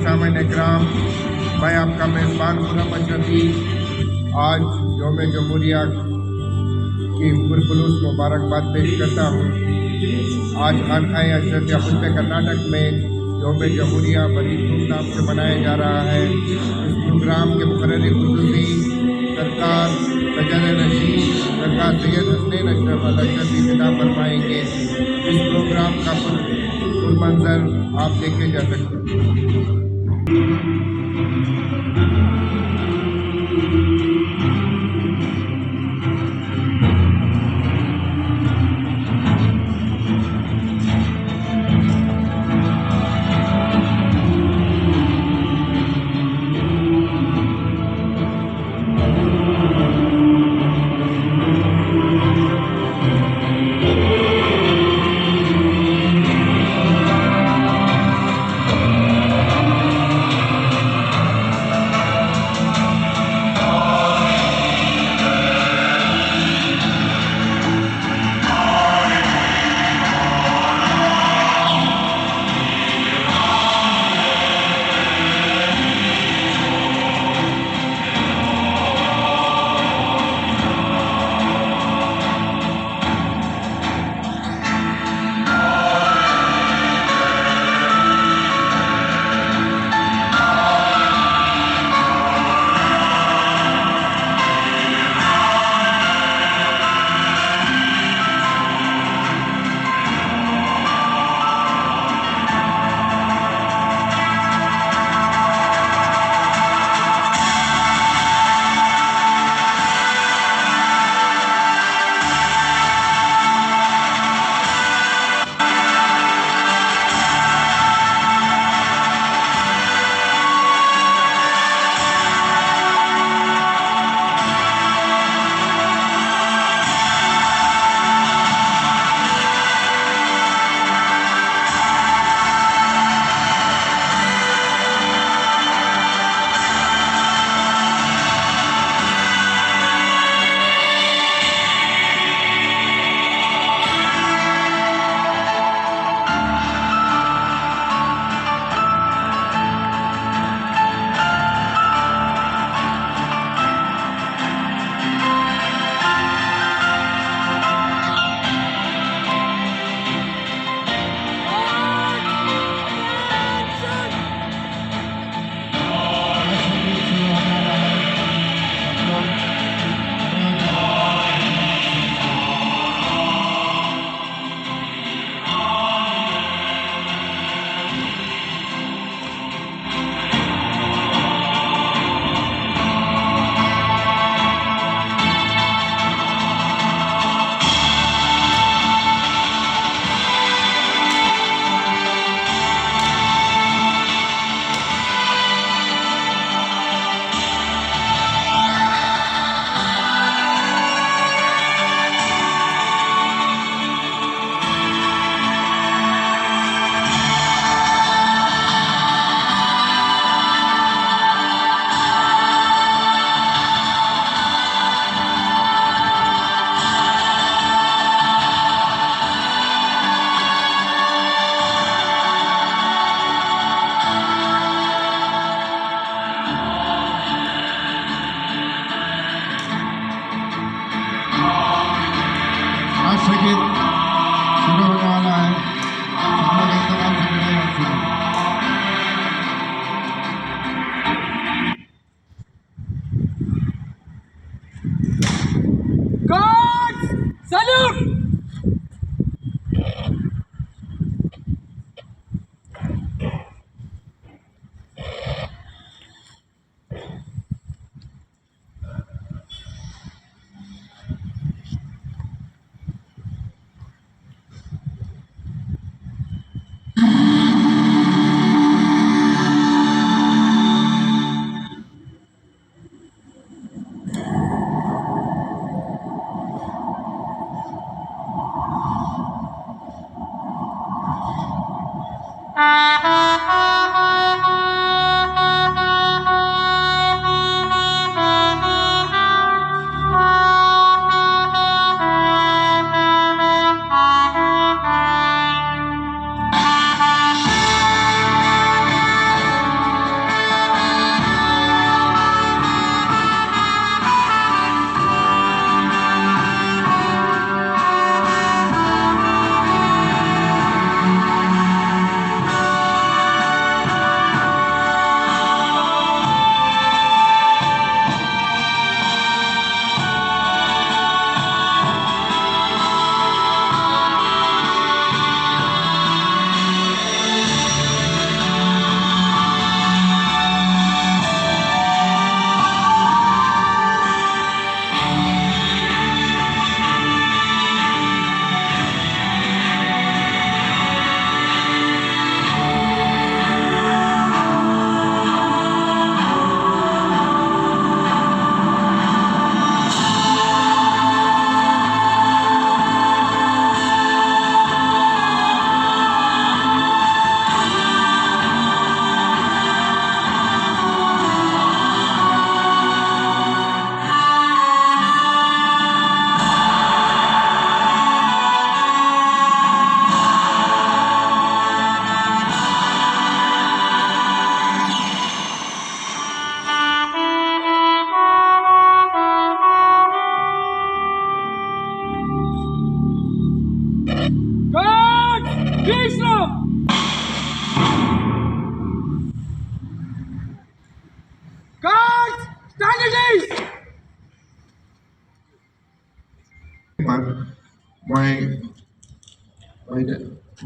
सामने इकराम, मैं आपका मेज़बान खुर्रम अशरफी आज यौम जमहूरिया की पुरखुलूस मुबारकबाद पेश करता हूँ। आज खानकाए अशरफिया खुलबे कर्नाटक में यौम जमहूरिया बड़ी धूमधाम से मनाया जा रहा है। इस प्रोग्राम के मुकर्रर खुसूसी सरकार सजद नशीन सरकार सैयद हसनैन अशरफ अल अशरफी खिताब फरमाएंगे। इस प्रोग्राम का कुल मंजर आप देखे जा सकते हैं।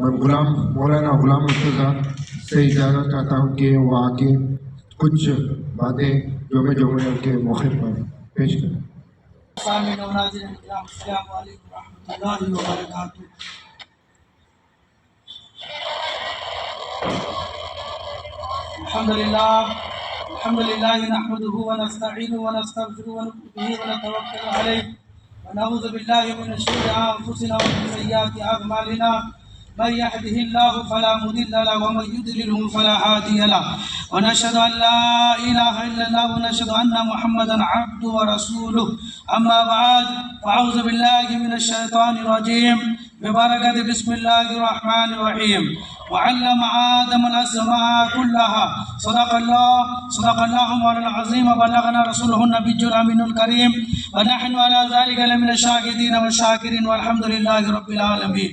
मैं मौलाना गुलाम मुर्तज़ा से इजाज़त चाहता हूँ कि वो आके कुछ बातें जोमे जोमे के मौके पर पेश करें। अल्हम्दुलिल्लाह नहमदुहु व नस्तईनुहु व नस्तगफिरुहु व नु'मिनु बिही व नतवक्कलु अलैहि व नऊज़ु बिल्लाहि मिन शुरूरि अंफुसिना व मिन सय्यिआति अअमालिना मन यहदिहिल्लाहु फला मुदिल्ल लहु व मन युद्लिलहु फला हादिय लहु व नशहदु अन ला इलाहा इल्लल्लाह व नशहदु अन्ना मुहम्मदन अब्दुहु व रसूलुहु अम्मा बअद फ़अऊज़ु बिल्लाहि मिनश शैतानिर रजीम बिबरकति बिस्मिल्लाहिर रहमानिर रहीम वअल्लम आदम अल-अस्माअ कुल्लहा सदक़ल्लाहु मौलाना अज़ीम व बल्लगना रसूलुहु नबियुल अमीनुल करीम व नहनु अला ज़ालिका लमिन शाहिदीन व शाकिरीन वल्हम्दुलिल्लाहि रब्बिल आलमीन।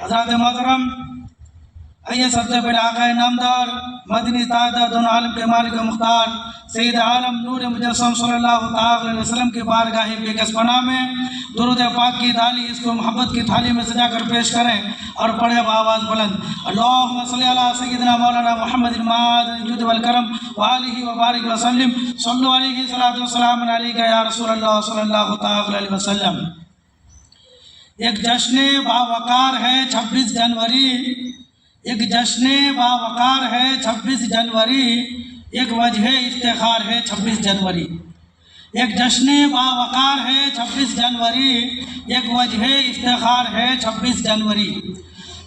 हज़रत मोहतरम आइए सबसे पहले आक़ाए नामदार मदनी तादा दोनों आलम के मालिक मुख्तार सैयद आलम नूर मुजस्सम सल्लल्लाहु अलैहि वसल्लम की बारगाह बेकस पनाह में दुरूद पाक की थाली इसको मोहब्बत की थाली में सजा कर पेश करें और पढ़े आवाज़ बुलंद अल्लाहुम्मा सल्ली अला सय्यिदिना मौलाना मुहम्मदिन मादिल जुद वल करम व आलिहि व बारिक व सल्लिम सल्लु अलैहि सलातु व सलाम अलैका या रसूलल्लाह सल्लल्लाहु अलैहि वसल्लम। एक जश्न बावकार है 26 जनवरी, एक जश्न बावकार है 26 जनवरी, एक वजह इफ्तिखार है 26 जनवरी। एक जश्न बावकार है 26 जनवरी, एक वजह इफ्तिखार है 26 जनवरी।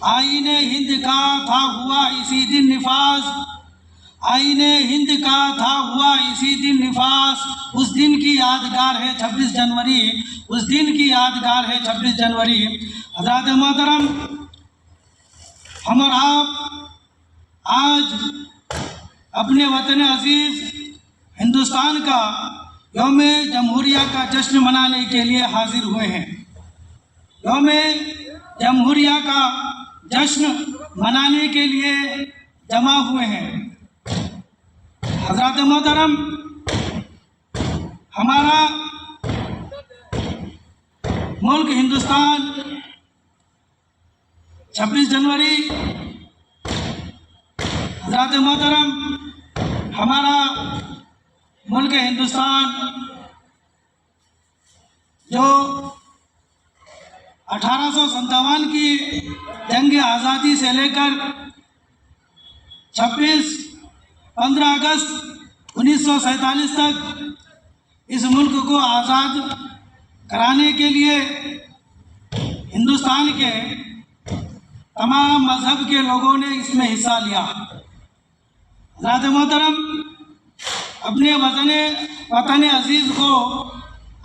आईने हिंद का था हुआ इसी दिन निफाज, आईने हिंद का था हुआ इसी दिन निफाज, उस दिन की यादगार है 26 जनवरी, उस दिन की यादगार है 26 जनवरी। हज़रत मोहतरम हम और आप आज अपने वतन अजीज़ हिंदुस्तान का यौम जमहूरिया का जश्न मनाने के लिए हाजिर हुए हैं। यौम जमहूरिया का जश्न मनाने के लिए जमा हुए हैं। हज़रत मोहतरम हमारा मुल्क हिंदुस्तान 26 जनवरी, हज़रत मोहतरम हमारा मुल्क हिंदुस्तान जो 1857 की जंग आज़ादी से लेकर 15 अगस्त 1947 तक इस मुल्क को आज़ाद कराने के लिए हिंदुस्तान के तमाम मज़हब के लोगों ने इसमें हिस्सा लिया। हज़रत मोहतरम अपने वतन अजीज़ को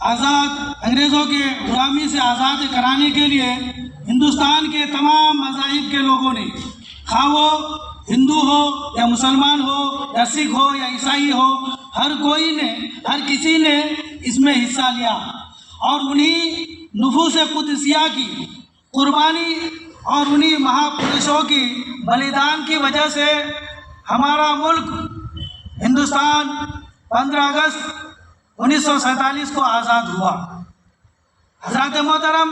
आज़ाद अंग्रेज़ों के गुलामी से आज़ाद कराने के लिए हिंदुस्तान के तमाम मज़ाहिब के लोगों ने, खा वो हिंदू हो या मुसलमान हो या सिख हो या ईसाई हो, हर कोई ने, हर किसी ने इसमें हिस्सा लिया और उन्हीं नुफूस कुदसिया की कुर्बानी और उन्हीं महापुरुषों की बलिदान की वजह से हमारा मुल्क हिंदुस्तान 15 अगस्त 1947 को आज़ाद हुआ। हज़रत मोहतरम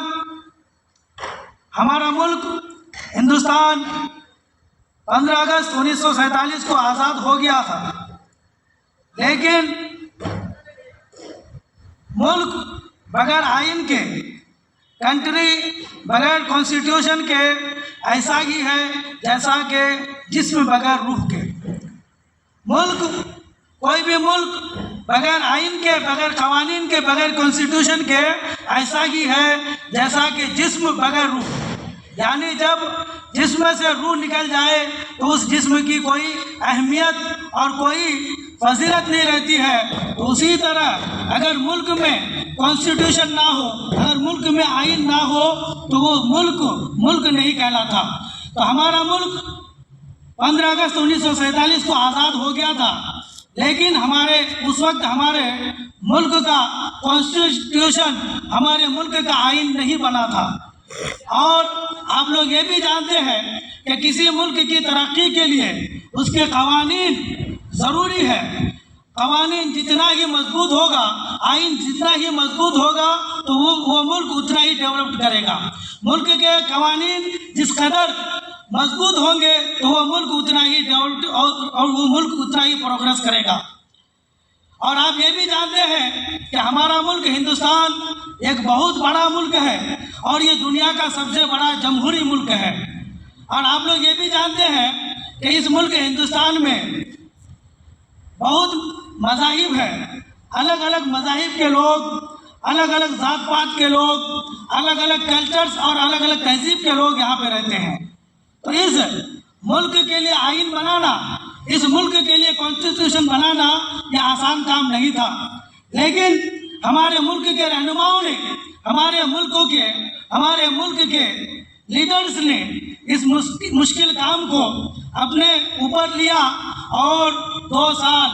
हमारा मुल्क हिंदुस्तान 15 अगस्त 1947 को आज़ाद हो गया था, लेकिन मुल्क बगैर आइन के, कंट्री बगैर कॉन्स्टिट्यूशन के ऐसा ही है जैसा कि जिस्म बगैर रूह के। मुल्क, कोई भी मुल्क बगैर आइन के, बगैर कवानीन के, बगैर कॉन्स्टिट्यूशन के ऐसा ही है जैसा कि जिस्म बगैर रूह। यानी जब जिस्म से रूह निकल जाए तो उस जिस्म की कोई अहमियत और कोई फजीलत नहीं रहती है। तो उसी तरह अगर मुल्क में कॉन्स्टिट्यूशन ना हो, अगर मुल्क में आइन ना हो तो वो मुल्क नहीं कहलाता। तो हमारा मुल्क 15 अगस्त 1947 को आज़ाद हो गया था, लेकिन उस वक्त हमारे मुल्क का कॉन्स्टिट्यूशन, हमारे मुल्क का आइन नहीं बना था। और आप लोग ये भी जानते हैं कि किसी मुल्क की तरक्की के लिए उसके कवानीन ज़रूरी है। कवानीन जितना ही मजबूत होगा, आइन जितना ही मजबूत होगा, तो वो मुल्क उतना ही डेवलप करेगा। मुल्क के कवानीन जिस कदर मजबूत होंगे तो वो मुल्क उतना ही डेवलप और वो मुल्क उतना ही प्रोग्रेस करेगा। और आप ये भी जानते हैं कि हमारा मुल्क हिंदुस्तान एक बहुत बड़ा मुल्क है और ये दुनिया का सबसे बड़ा जमहूरी मुल्क है। और आप लोग ये भी जानते हैं कि इस मुल्क हिंदुस्तान में बहुत मज़ाहिब है, अलग अलग मज़ाहिब के लोग, अलग अलग ज़ात पात के लोग, अलग अलग कल्चर्स और अलग अलग तहजीब के लोग यहाँ पे रहते हैं। तो इस मुल्क के लिए आइन बनाना, इस मुल्क के लिए कॉन्स्टिट्यूशन बनाना ये आसान काम नहीं था, लेकिन हमारे मुल्क के रहनुमाओं ने, हमारे मुल्क के लीडर्स ने इस मुश्किल काम को अपने ऊपर लिया और 2 साल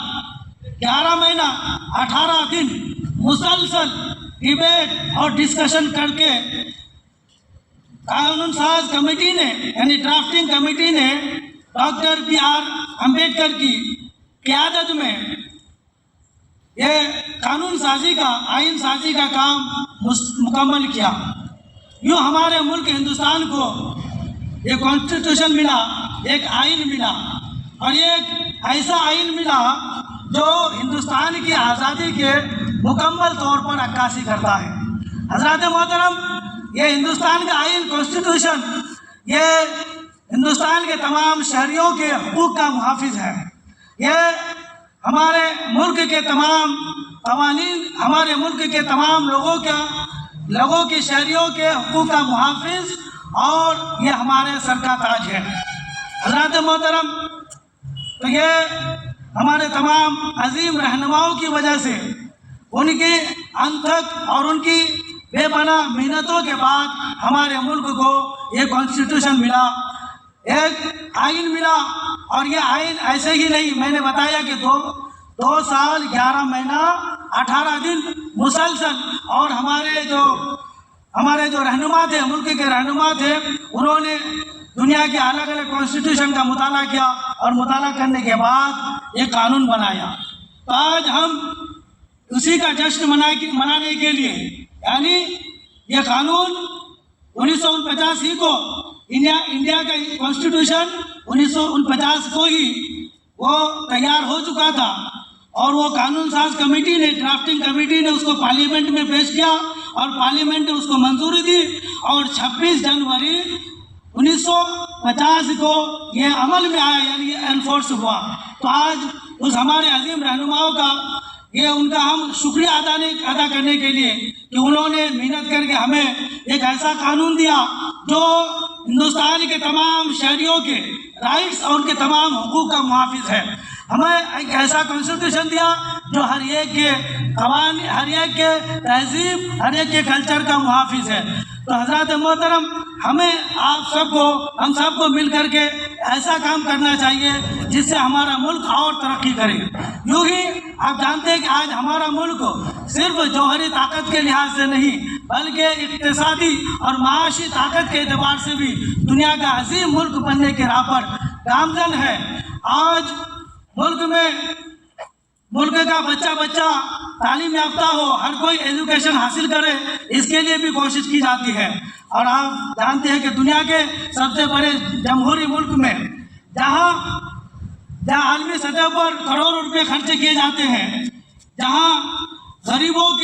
11 महीना 18 दिन मुसलसल डिबेट और डिस्कशन करके कानून साज कमेटी ने, यानी ड्राफ्टिंग कमेटी ने डॉक्टर B.R. अम्बेडकर की क़यादत में ये कानून साजी का, आइन साजी का काम मुकम्मल किया। यूँ हमारे मुल्क हिंदुस्तान को ये कॉन्स्टिट्यूशन मिला, एक आइन मिला, और ये एक ऐसा आइन मिला जो हिंदुस्तान की आज़ादी के मुकम्मल तौर पर अक्कासी करता है। हज़रात मोहतरम, ये हिंदुस्तान का आइन कॉन्स्टिट्यूशन ये हिंदुस्तान के तमाम शहरियों के हकूक़ का मुहाफ़िज़ है। ये हमारे मुल्क के तमाम क़वानीन, हमारे मुल्क के तमाम लोगों के शहरियों के हकूक़ का मुहाफ़िज़, और ये हमारे सर का ताज है। हज़रात मोहतरम, तो ये हमारे तमाम अजीम रहनुमाओं की वजह से, उनकी अनथक और उनकी बेपनाह मेहनतों के बाद हमारे मुल्क को ये कॉन्स्टिट्यूशन मिला, एक आइन मिला। और ये आइन ऐसे ही नहीं, मैंने बताया कि 2 साल 11 महीना 18 दिन मुसलसल, और हमारे जो रहनुमा थे, मुल्क के रहनुमा थे, उन्होंने दुनिया के अलग अलग कॉन्स्टिट्यूशन का मुताला किया और मुताला करने के बाद ये कानून बनाया। तो आज हम उसी का जश्न मनाने के लिए, यानी ये कानून 1949 ही को, इंडिया का कॉन्स्टिट्यूशन 1949 को ही वो तैयार हो चुका था, और वो कानून साज कमेटी ने, ड्राफ्टिंग कमेटी ने उसको पार्लियामेंट में पेश किया और पार्लियामेंट ने उसको मंजूरी दी, और 26 जनवरी 1950 को ये अमल में आया, यानी एनफोर्स हुआ। तो आज उस हमारे अजीम रहनुमाओं का ये उनका हम शुक्रिया अदा करने के लिए कि उन्होंने मेहनत करके हमें एक ऐसा कानून दिया जो हिंदुस्तान के तमाम शहरियों के राइट्स और उनके तमाम हुकूक का मुहाफिज है। हमें एक ऐसा कॉन्स्टिट्यूशन दिया जो हर एक के कवानीन, हर एक के तहजीब, हर एक के कल्चर का मुहाफिज है। तो हज़रात मोहतरम, हमें हम सबको मिल कर के ऐसा काम करना चाहिए जिससे हमारा मुल्क और तरक्की करे। यूँ ही आप जानते हैं कि आज हमारा मुल्क सिर्फ जौहरी ताकत के लिहाज से नहीं, बल्कि इक़्तिसादी और माशी ताकत के एतबार से भी दुनिया का अजीम मुल्क बनने के राह पर गामजन है। आज मुल्क का बच्चा तालीम याफ्ता हो, हर कोई एजुकेशन हासिल करे, इसके लिए भी कोशिश की जाती है। और आप जानते हैं कि दुनिया के सबसे बड़े जमहूरी मुल्क में जहाँ आलमी सतह पर करोड़ों रुपए खर्च किए जाते हैं, जहाँ गरीबों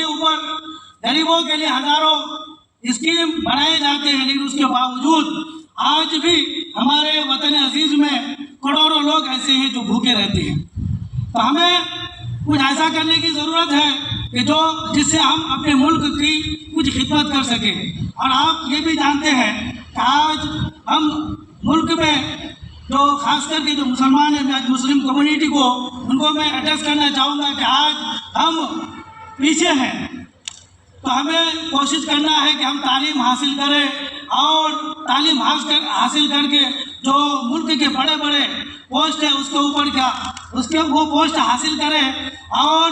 के लिए हज़ारों स्कीम बनाए जाते हैं, लेकिन उसके बावजूद आज भी हमारे वतन अजीज़ में करोड़ों लोग ऐसे हैं जो भूखे रहते हैं। तो हमें कुछ ऐसा करने की ज़रूरत है कि जिससे हम अपने मुल्क की कुछ खिदमत कर सकें। और आप ये भी जानते हैं कि आज हम मुल्क में जो खास करके जो मुसलमान हैं, मैं आज मुस्लिम कम्युनिटी को उनको मैं एड्रेस करना चाहूँगा कि आज हम पीछे हैं। तो हमें कोशिश करना है कि हम तालीम हासिल करें, और तालीम हासिल करके जो मुल्क के बड़े बड़े पोस्ट है वो पोस्ट हासिल करें, और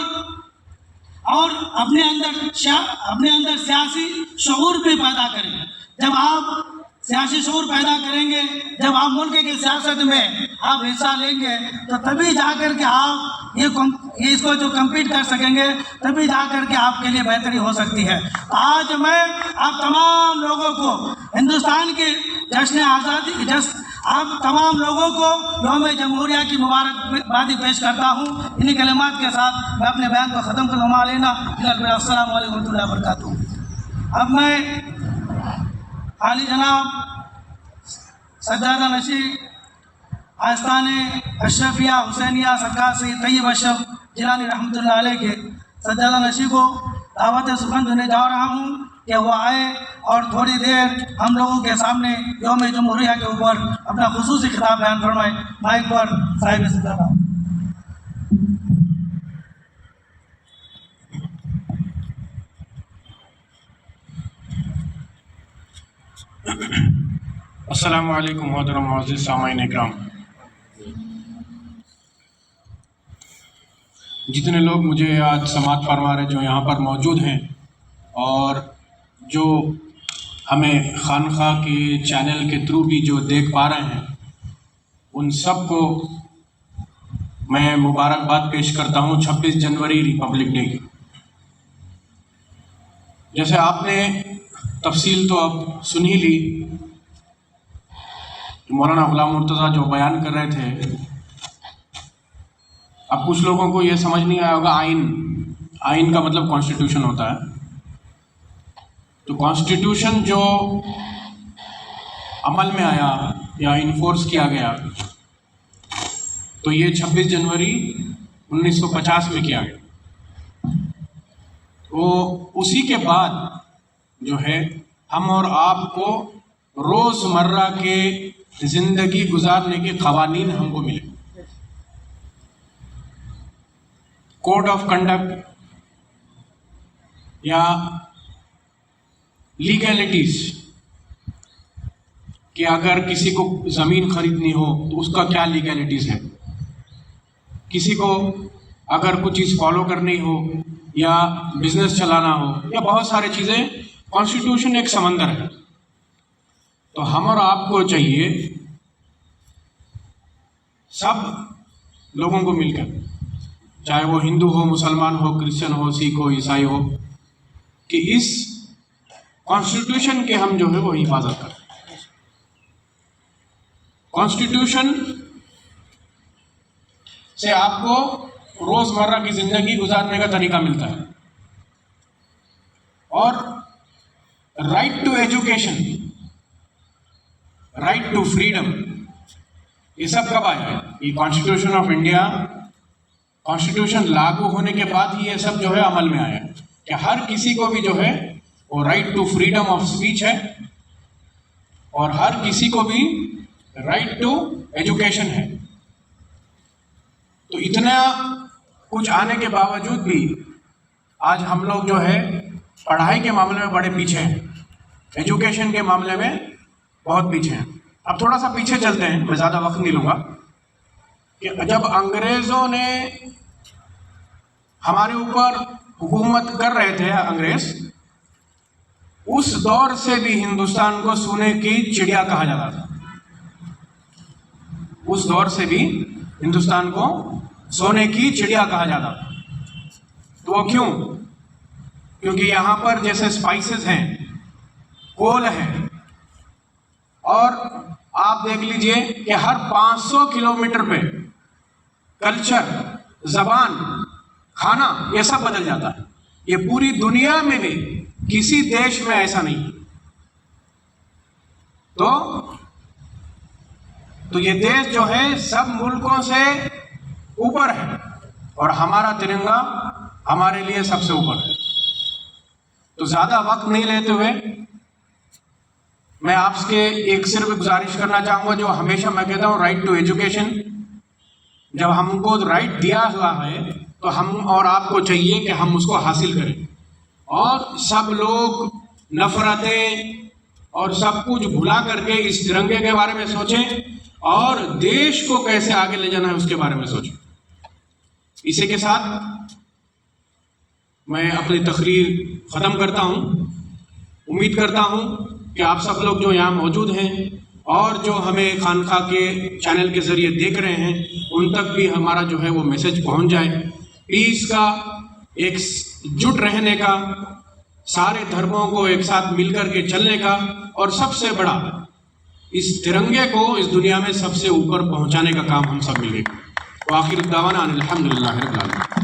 अपने अंदर सियासी शऊर भी पैदा करें। जब आप सियासी शूर पैदा करेंगे, जब आप मुल्क की सियासत में आप हिस्सा लेंगे तो तभी जाकर के आप ये इसको जो कम्पीट कर सकेंगे, तभी जाकर के आपके लिए बेहतरी हो सकती है। तो आज मैं आप तमाम लोगों को हिंदुस्तान के जश्न आज़ादी आप तमाम लोगों को यौम जमहूरिया की मुबारकबादी पेश करता हूँ। इन्हीं कलिमात के साथ मैं अपने बयान को ख़त्म करूँगा। लेना अस्सलाम वालेकुम रहमतुल्लाहि व बरकातुहू। अब मैं आली जनाब सज्जादा नशी आस्तान अशरफिया हुसैनिया सरकार से तैयब अशरफ जिलानी रहमतुल्लाह अलैह के सज्जादा नशी को दावत सुखन देने जा रहा हूँ कि वो आए और थोड़ी देर हम लोगों के सामने यौम जमहूरिया के ऊपर अपना खुसूसी खिताब बयान फरमाए। माइक पर साहिब सज्जादा। अस्सलामु अलैकुम मोहतरम मुअज़्ज़िज़ सामाईन इकराम। जितने लोग मुझे आज समाअत फरमा रहे जो यहाँ पर मौजूद हैं और जो हमें खानखा के चैनल के थ्रू भी जो देख पा रहे हैं, उन सब को मैं मुबारकबाद पेश करता हूँ 26 जनवरी रिपब्लिक डे की। जैसे आपने तफसील तो अब सुन ही ली, मौलाना गुलाम मुर्तज़ा जो बयान कर रहे थे। अब कुछ लोगों को ये समझ नहीं आया होगा, आइन का मतलब कॉन्स्टिट्यूशन होता है। तो कॉन्स्टिट्यूशन जो अमल में आया या इन्फोर्स किया गया, तो ये 26 जनवरी 1950 में किया गया। तो उसी के बाद जो है हम और आपको रोज़मर्रा के ज़िंदगी गुजारने के क़वानीन हमको मिले। कोड ऑफ कंडक्ट या लीगैलिटीज़ कि अगर किसी को ज़मीन खरीदनी हो तो उसका क्या लीगैलिटीज़ है, किसी को अगर कुछ चीज़ फॉलो करनी हो या बिजनेस चलाना हो या बहुत सारी चीज़ें, कॉन्स्टिट्यूशन एक समंदर है। तो हम और आपको चाहिए सब लोगों को मिलकर, चाहे वो हिंदू हो, मुसलमान हो, क्रिश्चियन हो, सिख हो, ईसाई हो, कि इस कॉन्स्टिट्यूशन के हम जो है वो हिफाजत करें। कॉन्स्टिट्यूशन से आपको रोजमर्रा की जिंदगी गुजारने का तरीका मिलता है। और right to education, right to freedom, ये सब कब आया? ये कॉन्स्टिट्यूशन ऑफ इंडिया, कॉन्स्टिट्यूशन लागू होने के बाद ही ये सब जो है अमल में आया कि हर किसी को भी जो है वो right to freedom of speech है और हर किसी को भी राइट टू एजुकेशन है। तो इतना कुछ आने के बावजूद भी आज हम लोग जो है पढ़ाई के मामले में बड़े पीछे हैं, एजुकेशन के मामले में बहुत पीछे हैं। अब थोड़ा सा पीछे चलते हैं, मैं ज़्यादा वक्त नहीं लूँगा। कि जब अंग्रेज़ों ने हमारे ऊपर हुकूमत कर रहे थे अंग्रेज़, उस दौर से भी हिंदुस्तान को सोने की चिड़िया कहा जाता था। उस दौर से भी हिंदुस्तान को सोने की चिड़िया कहा जाता था। तो वो क्यों? क्योंकि यहाँ पर जैसे स्पाइसेस हैं, कोल है, और आप देख लीजिए कि हर 500 किलोमीटर पे कल्चर, जबान, खाना, ये सब बदल जाता है। ये पूरी दुनिया में भी किसी देश में ऐसा नहीं। तो ये देश जो है सब मुल्कों से ऊपर है और हमारा तिरंगा हमारे लिए सबसे ऊपर है। तो ज़्यादा वक्त नहीं लेते हुए मैं आपसे एक सिर्फ गुजारिश करना चाहूँगा, जो हमेशा मैं कहता हूँ, राइट टू एजुकेशन। जब हमको राइट दिया हुआ है तो हम और आपको चाहिए कि हम उसको हासिल करें और सब लोग नफरतें और सब कुछ भुला करके इस तिरंगे के बारे में सोचें और देश को कैसे आगे ले जाना है उसके बारे में सोचें। इसी के साथ मैं अपनी तकरीर ख़त्म करता हूँ। उम्मीद करता हूँ कि आप सब लोग जो यहाँ मौजूद हैं और जो हमें खानका के चैनल के ज़रिए देख रहे हैं, उन तक भी हमारा जो है वो मैसेज पहुँच जाए, पीस का, एक जुट रहने का, सारे धर्मों को एक साथ मिलकर के चलने का, और सबसे बड़ा इस तिरंगे को इस दुनिया में सबसे ऊपर पहुंचाने का काम हम सब मिलेंगे। आखिर दावाना अल्हम्दुलिल्लाह रब्बिल आलमीन।